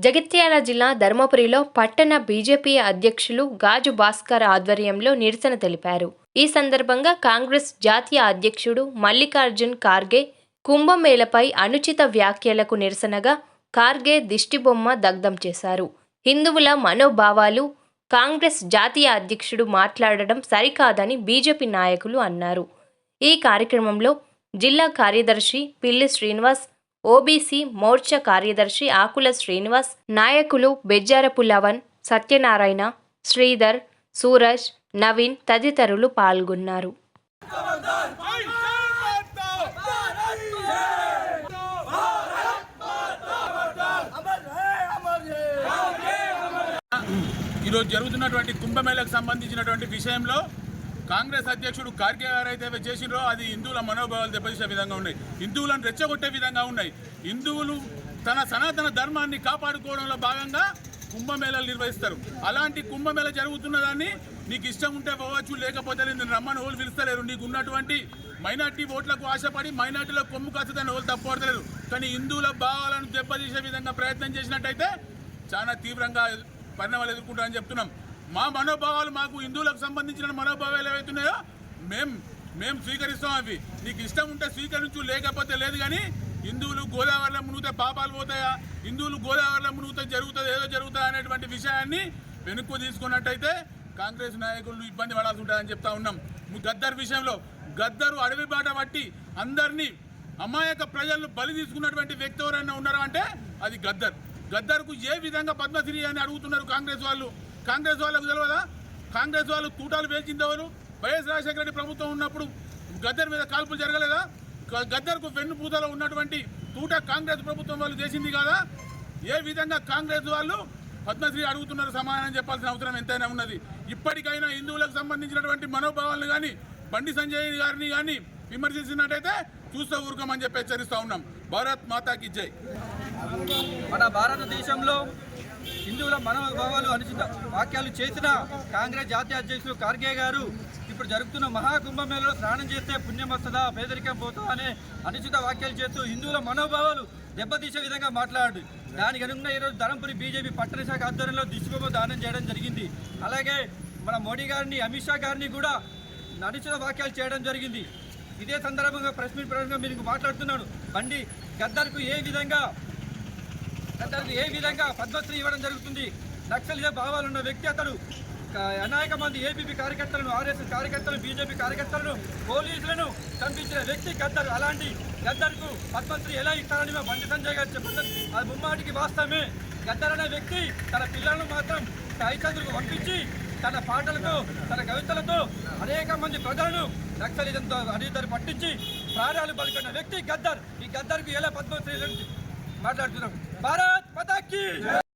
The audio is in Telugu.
జగిత్యాల జిల్లా ధర్మపురిలో పట్టణ బీజేపీ అధ్యక్షులు గాజు భాస్కర్ ఆధ్వర్యంలో నిరసన తెలిపారు. ఈ సందర్భంగా కాంగ్రెస్ జాతీయ అధ్యక్షుడు మల్లికార్జున్ ఖార్గే కుంభమేళపై అనుచిత వ్యాఖ్యలకు నిరసనగా ఖార్గే దిష్టిబొమ్మ దగ్ధం చేశారు. హిందువుల మనోభావాలు కాంగ్రెస్ జాతీయ అధ్యక్షుడు మాట్లాడడం సరికాదని బీజేపీ నాయకులు అన్నారు. ఈ కార్యక్రమంలో జిల్లా కార్యదర్శి పిల్లి శ్రీనివాస్, ఓబీసీ మోర్చా కార్యదర్శి ఆకుల శ్రీనివాస్, నాయకులు బెజ్జారపు లవన్, సత్యనారాయణ, శ్రీధర్, సూరజ్, నవీన్ తదితరులు పాల్గొన్నారు. ఈరోజు జరుగుతున్నటువంటి కుంభమేళకు సంబంధించినటువంటి విషయంలో కాంగ్రెస్ అధ్యక్షుడు ఖార్గే గారు అయితే చేసినో అది హిందువుల మనోభావాలు దెబ్బతీసే విధంగా ఉన్నాయి, హిందువులను రెచ్చగొట్టే విధంగా ఉన్నాయి. హిందువులు తన సనాతన ధర్మాన్ని కాపాడుకోవడంలో భాగంగా కుంభమేళాలు నిర్వహిస్తారు. అలాంటి కుంభమేళ జరుగుతున్న దాన్ని నీకు ఇష్టం ఉంటే పోవచ్చు, లేకపోతే నేను రమ్మని ఓళ్ళు పిలుస్తలేరు. నీకు ఉన్నటువంటి మైనార్టీ ఓట్లకు ఆశపడి మైనార్టీలో కొమ్ము కాస్తుందని ఓళ్ళు తప్పడతలేరు. కానీ హిందువుల భావాలను దెబ్బతీసే విధంగా ప్రయత్నం చేసినట్టయితే చాలా తీవ్రంగా పరిణామాలు ఎదుర్కొంటామని చెప్తున్నాం. మా మనోభావాలు, మాకు హిందువులకు సంబంధించిన మనోభావాలు ఏవైతున్నాయో మేము స్వీకరిస్తాం. అవి నీకు ఇష్టం ఉంటే స్వీకరించు, లేకపోతే లేదు. కానీ హిందువులు గోదావరిలో మునిగితే పాపాలు పోతాయా, హిందువులు గోదావరిలో మునిగితే జరుగుతుంది, ఏదో జరుగుతుంది అనేటువంటి విషయాన్ని వెనుక్కు తీసుకున్నట్టయితే కాంగ్రెస్ నాయకులు ఇబ్బంది పడాల్సి ఉంటుందని చెప్తా ఉన్నాం. గద్దర్ విషయంలో గద్దరు అడవి బాట పట్టి అందరినీ అమాయక ప్రజలను బలి తీసుకున్నటువంటి వ్యక్తి ఎవరైనా ఉన్నారా అంటే అది గద్దర్. గద్దర్కు ఏ విధంగా పద్మశ్రీ అని అడుగుతున్నారు కాంగ్రెస్ వాళ్ళు. కాంగ్రెస్ వాళ్ళకు తెలియదా? కాంగ్రెస్ వాళ్ళు తూటాలు వేల్చిందెవరు? వైఎస్ రాజశేఖర రెడ్డి ప్రభుత్వం ఉన్నప్పుడు గద్దర్ మీద కాల్పులు జరగలేదా? గద్దర్కు వెన్నుపూతలో ఉన్నటువంటి తూట కాంగ్రెస్ ప్రభుత్వం వాళ్ళు చేసింది కదా. ఏ విధంగా కాంగ్రెస్ వాళ్ళు పద్మశ్రీ అడుగుతున్నారు సమాధానం చెప్పాల్సిన అవసరం ఎంతైనా ఉన్నది. ఇప్పటికైనా హిందువులకు సంబంధించినటువంటి మనోభావాలను కానీ బండి సంజయ్ గారిని కానీ విమర్శించినట్టయితే చూస్తూ ఊరుకోమని చెప్పి హెచ్చరిస్తూ ఉన్నాం. భారత్ మాతాకి జై. మన భారతదేశంలో హిందువుల మనోభావాలు అనుచిత వ్యాఖ్యలు చేసిన కాంగ్రెస్ జాతీయ అధ్యక్షులు ఖార్గే గారు ఇప్పుడు జరుగుతున్న మహాకుంభమేళలో స్నానం చేస్తే పుణ్యం వస్తుందా, పేదరికం పోతా అనే అనుచిత వ్యాఖ్యలు చేస్తూ హిందువుల మనోభావాలు దెబ్బతీసే విధంగా మాట్లాడు. దానికి అనుగుణంగా ఈరోజు ధర్మపురి బీజేపీ పట్టణ శాఖ ఆధ్వర్యంలో దిష్టిబొమ్మ దానం చేయడం జరిగింది. అలాగే మన మోడీ గారిని, అమిత్ షా గారిని కూడా అనుచిత వ్యాఖ్యలు చేయడం జరిగింది. ఇదే సందర్భంగా ప్రెస్ మీట్ ప్రకారంగా మీరు మాట్లాడుతున్నాను. బండి గద్దర్కు ఏ విధంగా పద్మశ్రీ ఇవ్వడం జరుగుతుంది? నక్సలిజ భావాలు ఉన్న వ్యక్తి అతడు. అనేక మంది ఏబీపీ కార్యకర్తలను, ఆర్ఎస్ఎస్ కార్యకర్తలను, బీజేపీ కార్యకర్తలను, పోలీసులను చంపించిన వ్యక్తి గద్దర్. అలాంటి గద్దర్కు పద్మశ్రీ ఎలా ఇస్తారని మా బండి సంజయ్ గారు చెప్తున్నారు. అది ముమ్మాటికి వాస్తవమే. గద్దర్ అనే వ్యక్తి తన పిల్లలను మాత్రం హైచంద్రకు పంపించి తన పాటలతో, తన కవితలతో అనేక మంది ప్రజలను నక్సలిజంతో అడిగిదారి పట్టించి ప్రాణాలు పలుకున్న వ్యక్తి గద్దర్. ఈ గద్దర్కు ఎలా పద్మశ్రీ మాట్లాడుతున్నాం. భారత్ మాతాకి